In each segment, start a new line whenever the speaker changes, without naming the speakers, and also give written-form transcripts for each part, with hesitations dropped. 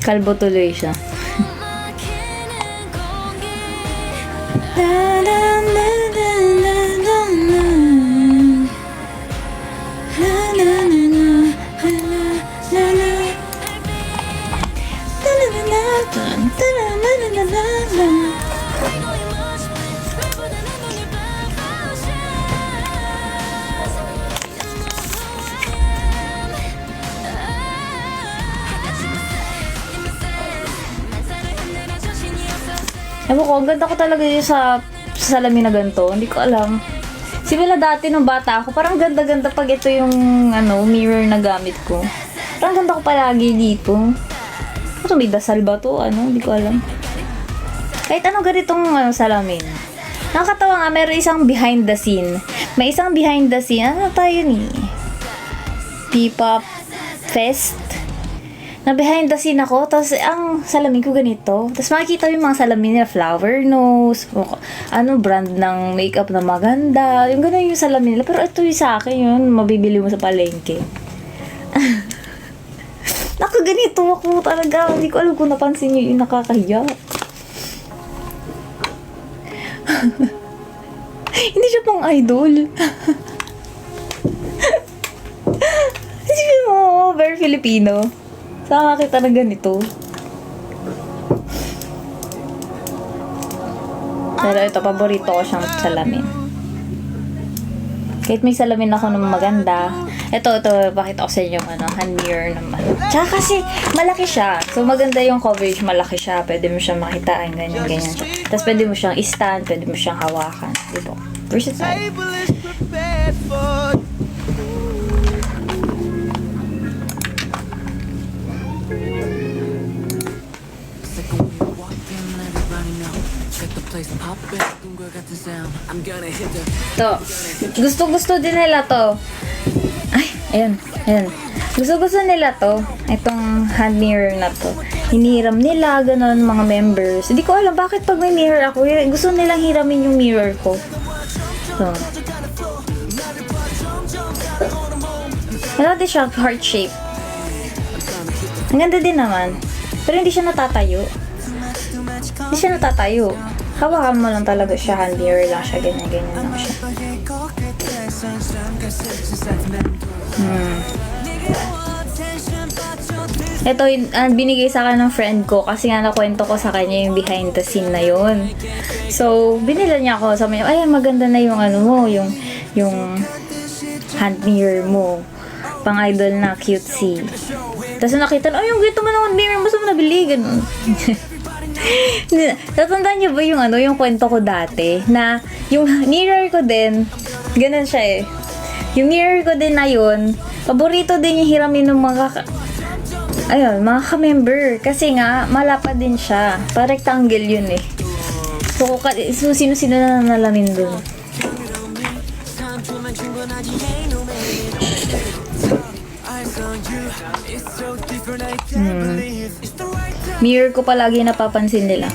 Kalbo tuloy siya. Ewan ko, ang ganda ko talaga yun sa salamin na ganito. Hindi ko alam. Simula dati nung bata ako, parang ganda-ganda pag ito yung mirror na gamit ko. Parang ganda ko palagi dito. Ito, may dasal ba to? Hindi ko alam. Kahit ganitong salamin. Nakakatawa nga, meron isang behind the scene. May isang behind the scene. Ano tayo ni? P-pop Fest. Na behind the scene ako, tapos ang salamin ko ganito. Tapos makikita yung mga salamin nila, flower nose, brand ng makeup na maganda. Yung ganun yung salamin nila. Pero ito yung sa akin yun, mabibili mo sa palengke. Nakaganito ako talaga. Hindi ko alam kung napansin nyo yung nakakahiya. Hindi siya pang idol. Hindi mo, very Filipino. Sama kita na ganito. Pero ito, paborito ko siyang salamin. Kahit may salamin ako ng maganda. Ito, pakita ko sa inyo hand mirror naman. Tsaka kasi, malaki siya. So, maganda yung coverage, malaki siya. Pwede mo siyang makita, ganyan siya. Tapos, pwede mo siyang i-stand, pwede mo siyang hawakan. Diba? Versatile. To. Gusto din nila to. Ay, ayan. Gusto nila to. Itong hand mirror na to. Hinihiram nila, ganun, mga members. Hindi ko alam bakit pag may mirror ako, gusto nilang hiramin yung mirror ko. So. Wala din siya, heart shape. Ang ganda din naman. Pero hindi siya natatayo. Hawakan mo lang talaga siya, hand mirror lang siya, ganyan lang siya. Ito, binigay sa akin ng friend ko kasi nga nakwento ko sa kanya yung behind the scene na yun. So, binila niya ako, sabi niya, ay, maganda na yung yung hand mirror mo. Pang idol na, cutesy. Tapos nakita na, yung gito mo na hand mirror mo, saan mo nabili? Ganun. Tatandaan niyo ba yung kwento ko dati na yung mirror ko din ganun siya yung mirror ko din na yun, paborito din yung hiramin ng mga ka-member kasi nga malapad din siya, pa-rectangle yun so sino-sino na nalamin dun. Mirror ko palagi napapansin nila.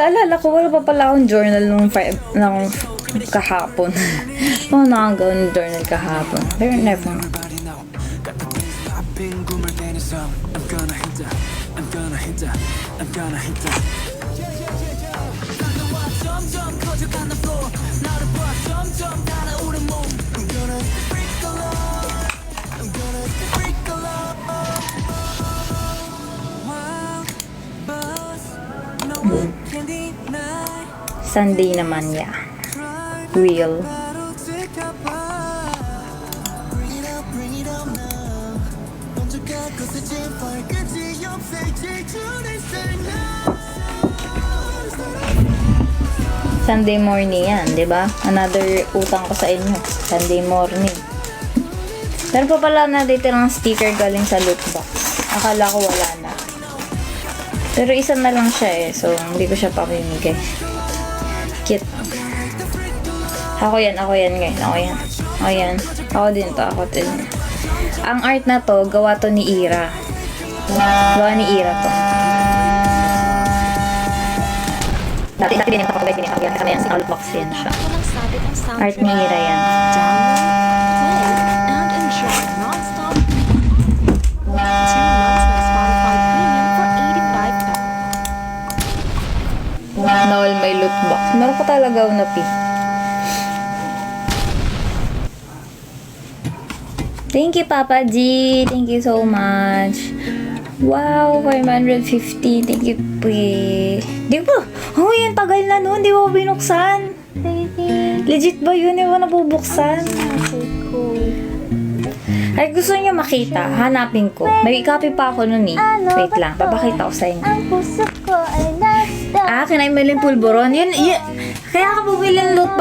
Naalala ko, wala pa pala akong journal nung kahapon. Nakagawa ng journal kahapon. Pero never. Sunday naman, yeah. Real. Sunday morning yan, di ba? Another utang ko sa inyo. Sunday morning. Pero pa pala natitirang sticker galing sa loot box. Akala ko wala na. Pero isa na lang siya so hindi ko siya pamimigay. Cute. Ako yan guys. Ako yan. Ayan. Ako din to. Ako din. Ang art na to, gawa to ni Ira. Gawa ni Ira to. Dati din yung kapag pinipagyan. Kasama yan sa loot box yan siya. Art ni Ira yan. Nawal may loot box. Meron ko talaga na pick. Thank you, Papa G. Thank you so much. Wow, 550. Thank you, pre. Di ba? Oh, yan, tagal na nun. Di ba binuksan? Legit ba yun? Di ba nabubuksan? Ay, gusto niyo makita. Hanapin ko. May copy pa ako nun eh. Wait lang. Papakita ko sa inyo. Kinain mo yung pulburon. Yun. Kaya ka bumili ng loot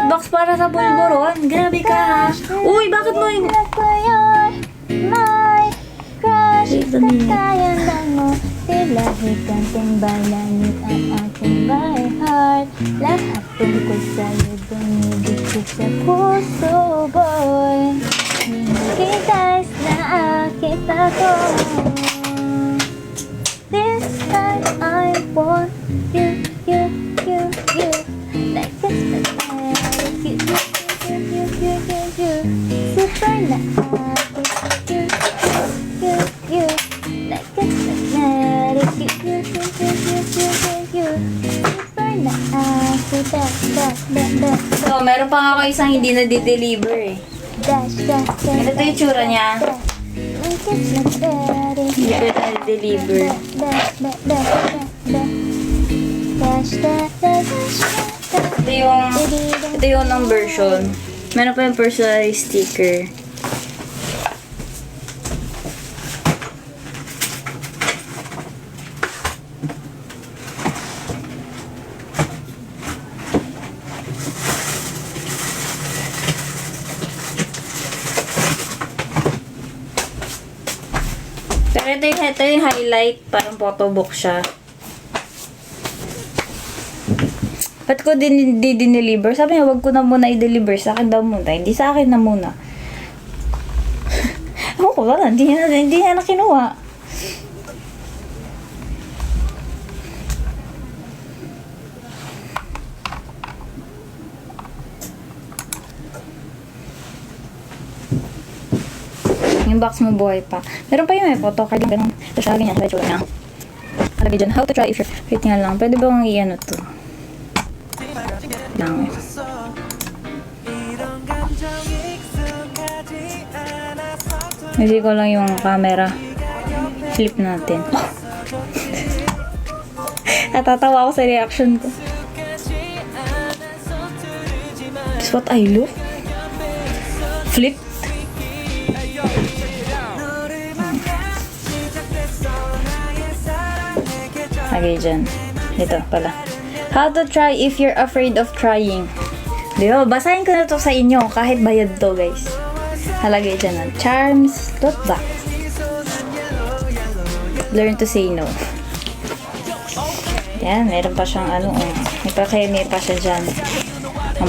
box para sa pulburon. Grabe ka ha. Uy, bakit mo yung...
Kaya mo tilahi kanting balangit ang aking by heart. Lahat tungkol sa'yo dumidikit sa puso, boy. Hindi guys na akita ko. This time I want you. Like it's magnetic, you. Super na ako. You. Like it's magnetic, you. Super na ako.
So, meron pa nga ako isang hindi na di-deliver eh. Ito yung tsura niya. Hindi ko na di-deliver. Ito yung ng version. Meron pa yung personalized sticker. Pero ito yung highlight. Parang photobook siya. Ba't ko dineliver? Sabi niya, wag ko na muna i-deliver. Sa akin daw muna. Hindi sa akin na muna. Ako ko wala. Hindi niya na kinuha. Yung box mo buhay pa. Meron pa yung may photo card. Ganun. Tapos siya, ganyan. Sa itsura niya. Alagay dyan. How to try if you're... Wait nga lang. Pwede ba kong i-ano to? Lang. Hindi ko lang yung camera. Flip natin. Natatawa ako sa reaction ko. That's what I look. Flip. Lagay dyan. Ito pala. How to try if you're afraid of trying. Di ba? Basahin ko na to sa inyo. Kahit bayad to, guys. Halagay dyan na. Charms. Look back. Learn to say no. Yan. Meron pa siyang ano. May pa siya dyan.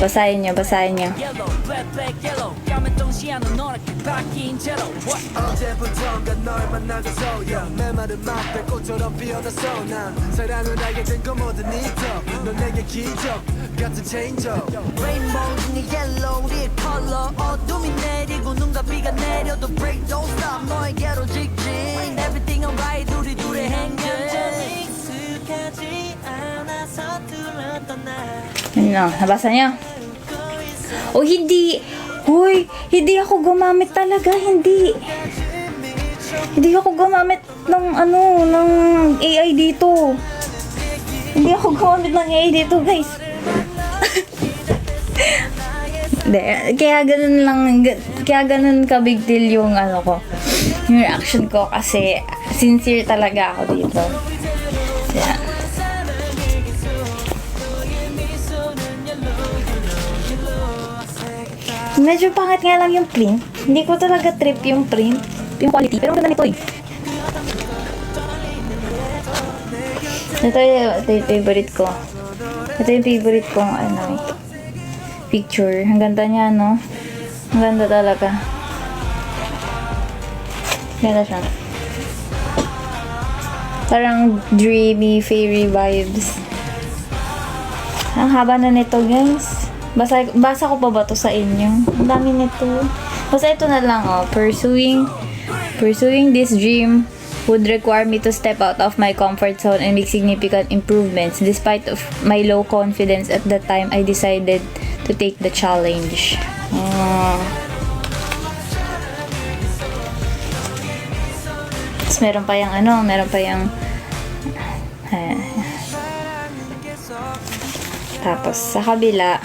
Basahin nyo. Basahin nyo.
어제부턴가 널 만나고서야 내 말은 막배꽃처럼 피어났어 난 사랑을 알게 된 건 뭐든 있어 넌 내게 기적 같은 change up Rainbow 네 yellow 우리의 color 어둠이 내리고 눈과 비가 내려도 break don't stop 너에게로 직진 Everything alright 우리 둘의 행렬 익숙하지 않아 서툴렀던 날
Yun lang. Nabasa nyo? O hindi. Hoy, hindi ako gumamit talaga, hindi. Hindi ako gumamit ng ng AI dito. Hindi ako gumamit ng AI dito, guys. Kaya ganun ka big deal yung yung reaction ko kasi sincere talaga ako dito. Yan. Medyo pangit nga lang yung print. Hindi ko talaga trip yung print. Yung quality. Pero ang ganda nito eh. Ito yung favorite ko. Ito yung favorite kong picture. Ang ganda niya, no? Ang ganda talaga. Ganda siya. Parang dreamy, fairy vibes. Ang haba na nito, guys. Basa ko pa ba to sa inyo? Ang dami nito. Basta ito na lang, oh. Pursuing this dream would require me to step out of my comfort zone and make significant improvements. Despite of my low confidence at that time, I decided to take the challenge. Tapos meron pa yung tapos sa kabila,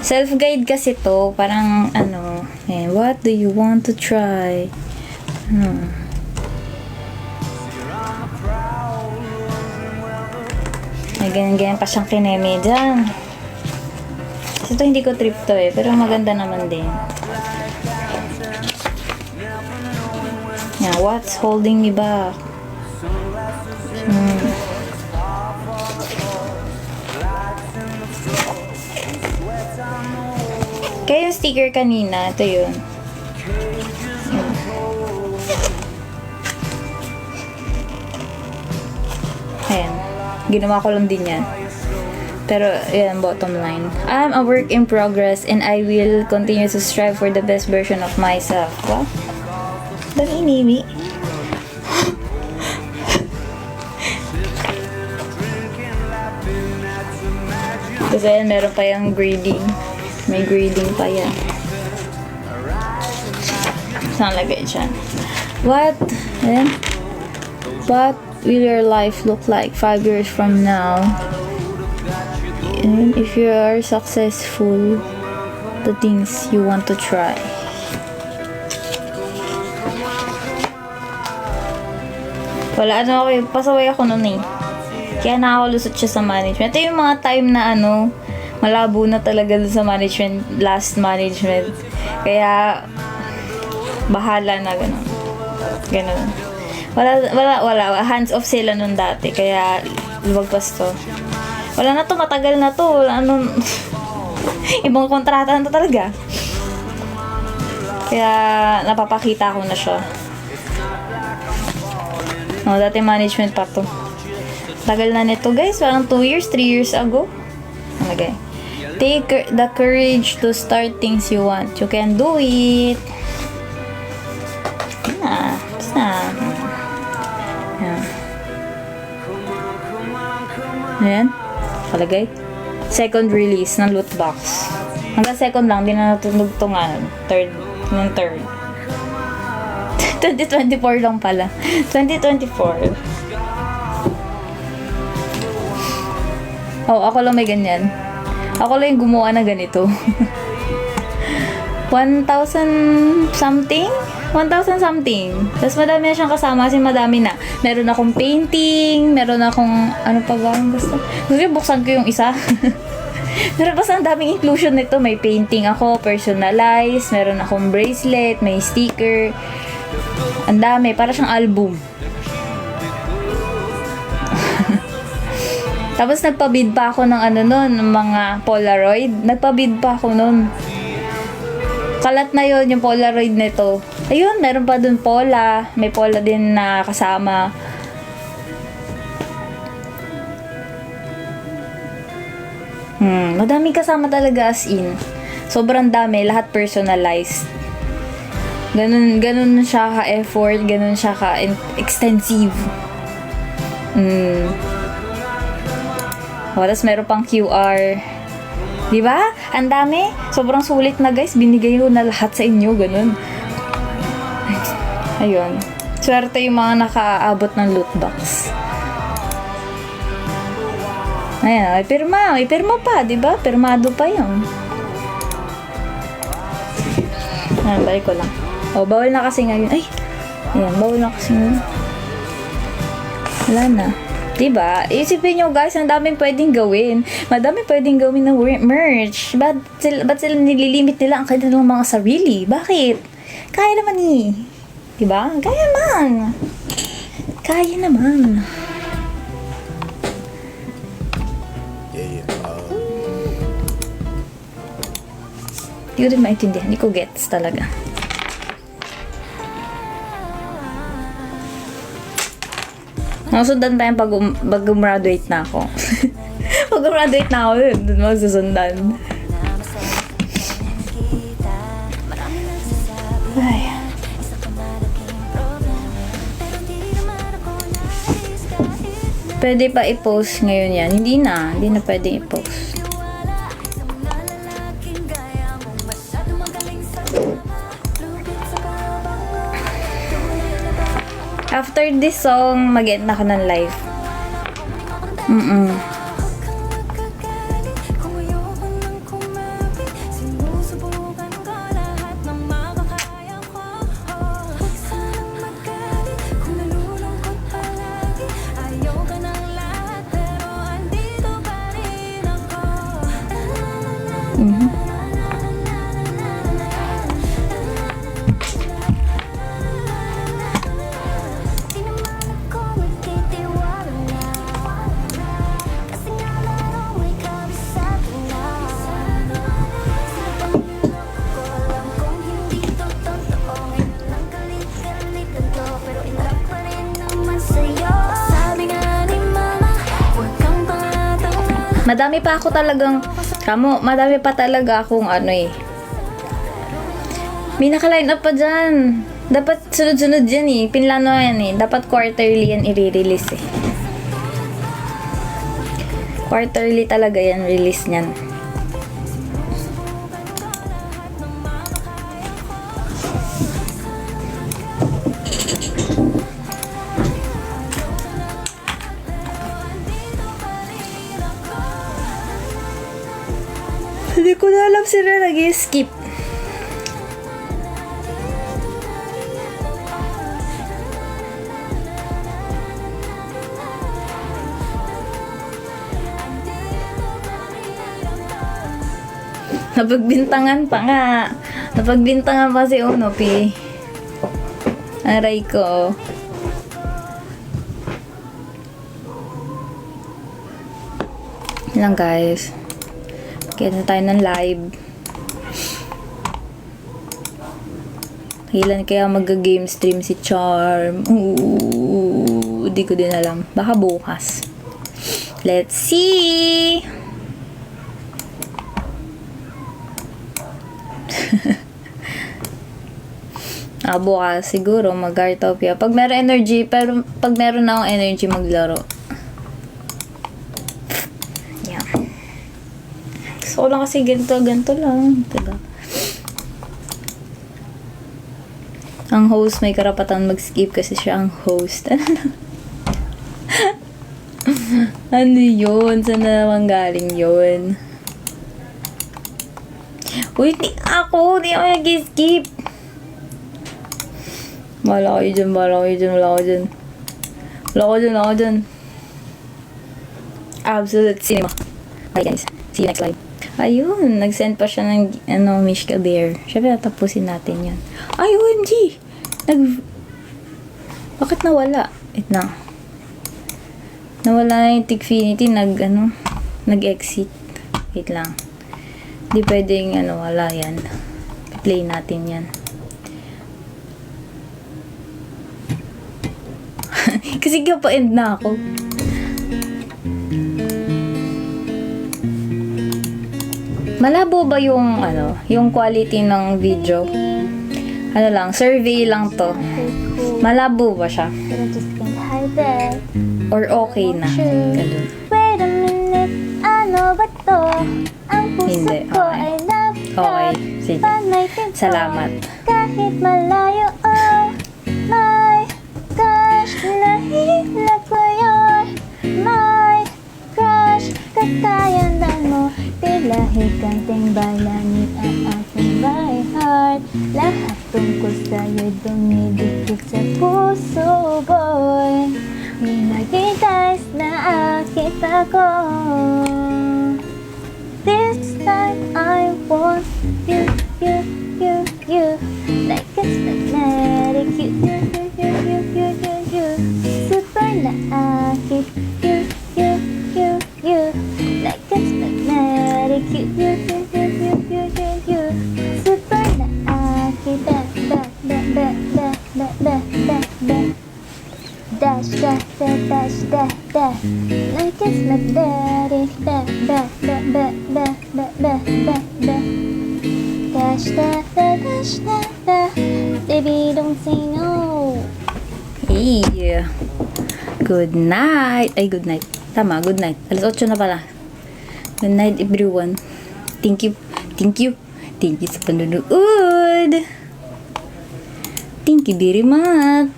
self-guide kasi to, parang what do you want to try? May ganyan-ganyan pa siyang kineme dyan. Kasi ito hindi ko trip to pero maganda naman din. Yeah, what's holding me back? Kaya yung sticker kanina, ito yun. Ayan. Ginawa ko lang din yan. Pero, yan, bottom line. I'm a work in progress and I will continue to strive for the best version of myself. Wow. Dami inimi. Kasi yan, meron pa yung grading. May grading pa yan. Saan lagay dyan? What will your life look like 5 years from now? And if you are successful, the things you want to try. Wala, pasaway ako nun eh. Kaya nakakalusot siya sa management. Ito yung mga time na malabo na talaga dun sa management, last management. Kaya, bahala na ganun. Ganun. Wala. Hands off sila nun dati. Kaya, lumagpas to. Wala na to, matagal na to. Ibang kontrata na to talaga. Kaya, napapakita ko na siya. No, dati management pa to. Tagal na nito, guys. Parang 2 years, 3 years ago. Okay. Take the courage to start things you want. You can do it. Basta. Ayan. Palagay. Second release ng loot box. Hanggang second lang. Di na natunog ito nga. Third. 2024 lang pala. 2024. Oh, ako lang may ganyan. Ako lang yung gumawa na ganito. 1,000 something? 1,000 something. Tapos madami na siyang kasama kasi madami na. Meron akong painting, meron akong ano pa ba? Gusto ko buksan ko yung isa. Meron basta ang daming inclusion nito. May painting ako, personalized, meron akong bracelet, may sticker. Ang dami, para siyang album. Tapos nagpabid pa ako ng mga Polaroid. Nagpabid pa ako nun. Kalat na yon yung Polaroid nito. Ayun, meron pa dun Pola. May Pola din na kasama. Madami kasama talaga as in. Sobrang dami, lahat personalized. Ganun siya ka-effort, ganun siya ka-extensive. Tapos meron pang QR. Diba? Ang dami. Sobrang sulit na, guys. Binigay ko na lahat sa inyo. Ganun. Ayun. Swerte yung mga nakaabot ng loot box. Ayan. May pirma. May pirma pa. Diba? Pirmado pa yun. Ayan. Balik ko lang. O, bawal na kasi ngayon. Ay! Ayan. Bawal na kasi ngayon. Wala na. Diba? Isipin nyo, guys, ang daming pwedeng gawin. Madami pwedeng gawin na merch. Ba't sila nililimit nila ang kanilang mga sarili? Bakit? Kaya naman eh. Diba? Kaya naman. Kaya naman. Hindi ko din maintindihan. Hindi ko gets talaga. Nakasundan tayo pag gumraduate na ako. Pag gumraduate na ako, dun magsusundan. Ay. Pwede pa i-post ngayon yan. Hindi na pwede i-post. After this song, mag-end na ako ng live. Madami pa ako talagang, madami pa talaga akong may naka-line up pa dyan. Dapat sunod-sunod yan eh. Pinlano yan eh. Dapat quarterly yan i-release eh. Quarterly talaga yan release niyan. Hindi ko na alam sila nag-skip. Napagbintangan pa nga. Napagbintangan pa si Onopi. Aray ko. Yan lang guys. Kaya na tayo ng live. Kailan kaya mag-game stream si Charm? Di ko din alam. Baka bukas. Let's see! Bukas siguro mag-Artopia. Pag meron energy, pero pag meron na akong energy maglaro. Yeah. Gusto ko lang kasi ganito lang. Diba? Ang host may karapatan mag-skip kasi siya ang host. Ano yun? Saan na naman galing yun? Uy, di ako nag-skip. Wala kayo dyan. Absolute cinema. Bye guys. See you next live. Ayun, nag-send pa siya ng Mishka Bear. Siyempre, tapusin natin yan. Ay, OMG! Bakit nawala? Wait na. Nawala na yung Tigfinity. Nag-exit. Wait lang. Di pwedeng, wala yan. Play natin yan. Kasi pa-end na ako. Malabo ba yung yung quality ng video? Survey lang to. Malabo ba siya? Or okay na? Ganun.
Wait a minute, ano ba to? Ang puso
Hindi,
ko
okay.
ay love.
Okay, sige. Salamat.
Kahit malayo, oh my gosh, nahilag ko yun. My crush, kakayandan mo. Tila higanting balangit ang aking my heart. Lahat tungkol sa'yo dumidikit sa puso, boy. May magitas na akit ako. This time I want you. Like it's magnetic, you. Super na akit, you. Like it's magnetic, you. Like it's my daddy. Da, da, da, da, da, da, da, da, da. Dash, da, da, dash, da, da. Baby, don't say no.
Hey! Good night! Ay, good night. Tama, good night. Alas 8 na pala. Good night, everyone. Thank you. Thank you. Thank you sa panunood. Thank you very much.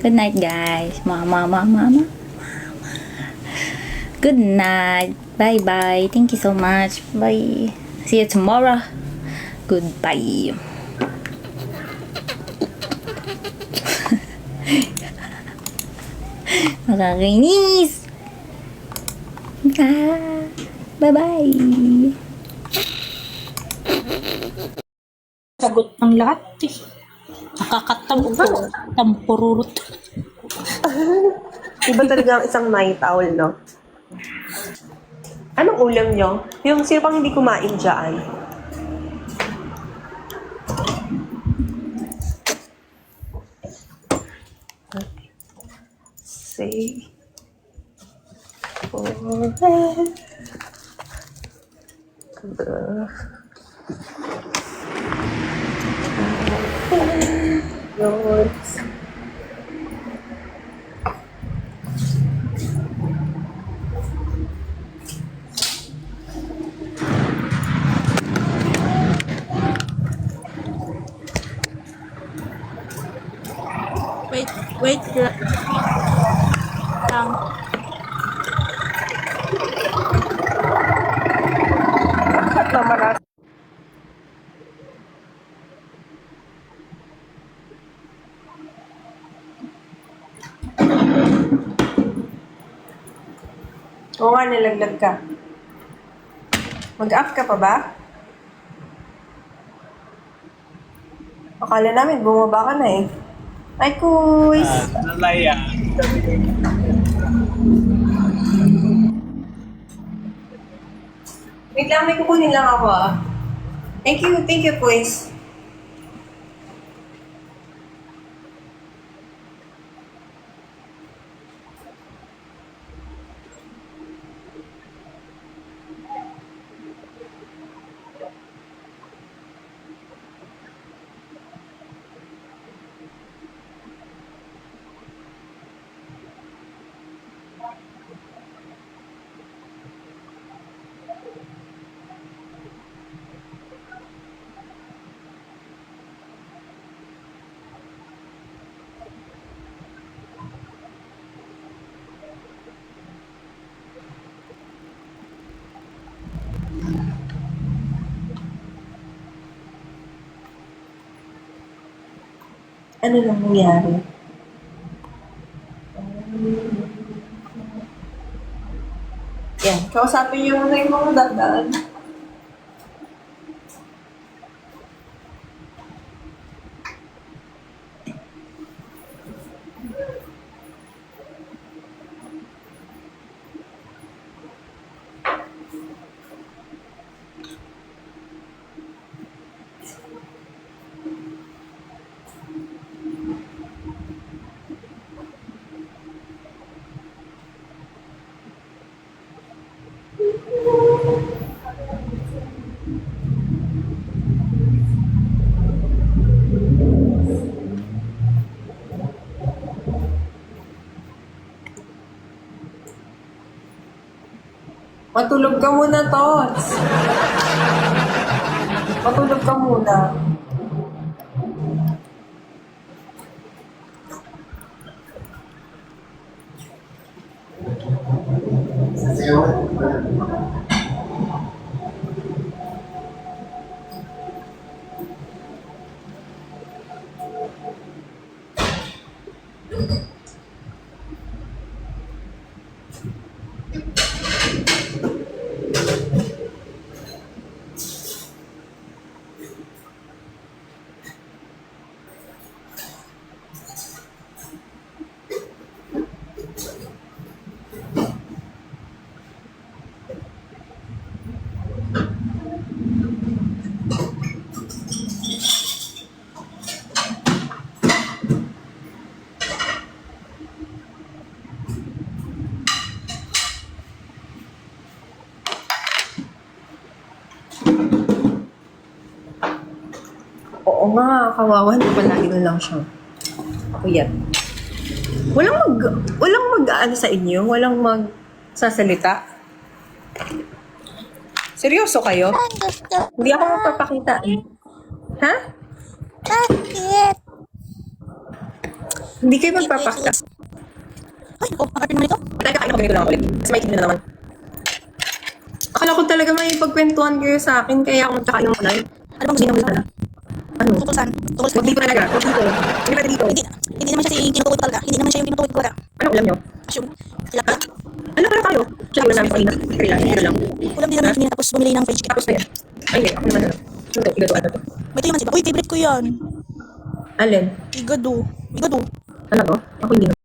Good night, guys. Mama. Good night. Bye-bye. Thank you so much. Bye. See you tomorrow. Goodbye. Nakakainis. Bye-bye.
Sagot ng lahat eh. Nakakatampo. Tampururot.
Iba talaga ang isang night owl, no? Anong ulam nyo? Yung sino pang hindi kumain dyan? Say forever. Yours.
Wait lang.
Mamaras. Oo nga, nalaglag ka. Mag-up ka pa ba? Akala namin, bumaba ka na eh. Ay, kuys!
Nalaya.
Wait lang, may kukunin lang ako ah. Thank you, kuys. Ano nang nangyari? Yan, kausapin niyo muna yung mga dadaan. Matulog ka muna, Tots. Matulog ka muna. Oo nga, kawawa. Hindi pa lagi na lang siya. Puyat. Walang mag-ano sa inyo? Walang magsasalita? Seryoso kayo? Hindi ako magpapakita eh. Ha?
Bakit?
Hindi kayo magpapakita.
Ay, oh, ang arte naman ito.
Teka, kain ako ganito lang ulit. Kasi may na naman. Akala ko talaga may pagkwentuhan kayo sa akin, kaya ako magkakain ng kanal.
Ano bang gusto mo?
Sana. Ano?
Tungkol saan? Tungkol sa...
Huwag dito talaga. Huwag dito. Hindi pwede dito.
Hindi naman siya si tinutukoy ko talaga. Hindi naman siya yung tinutukoy ko talaga.
Ano ulam nyo?
Assume. Sila pala.
Ano pala tayo? Siya ulam namin kanina. Kaya lang.
Ulam din namin kanina tapos bumili ng fried chicken.
Tapos kaya. Ay, hindi. Ako naman ano. Ito, igado ano to.
May ito naman sila. Uy, favorite ko yan.
Alin?
Igado. Igado.
Ano to? Ako hindi.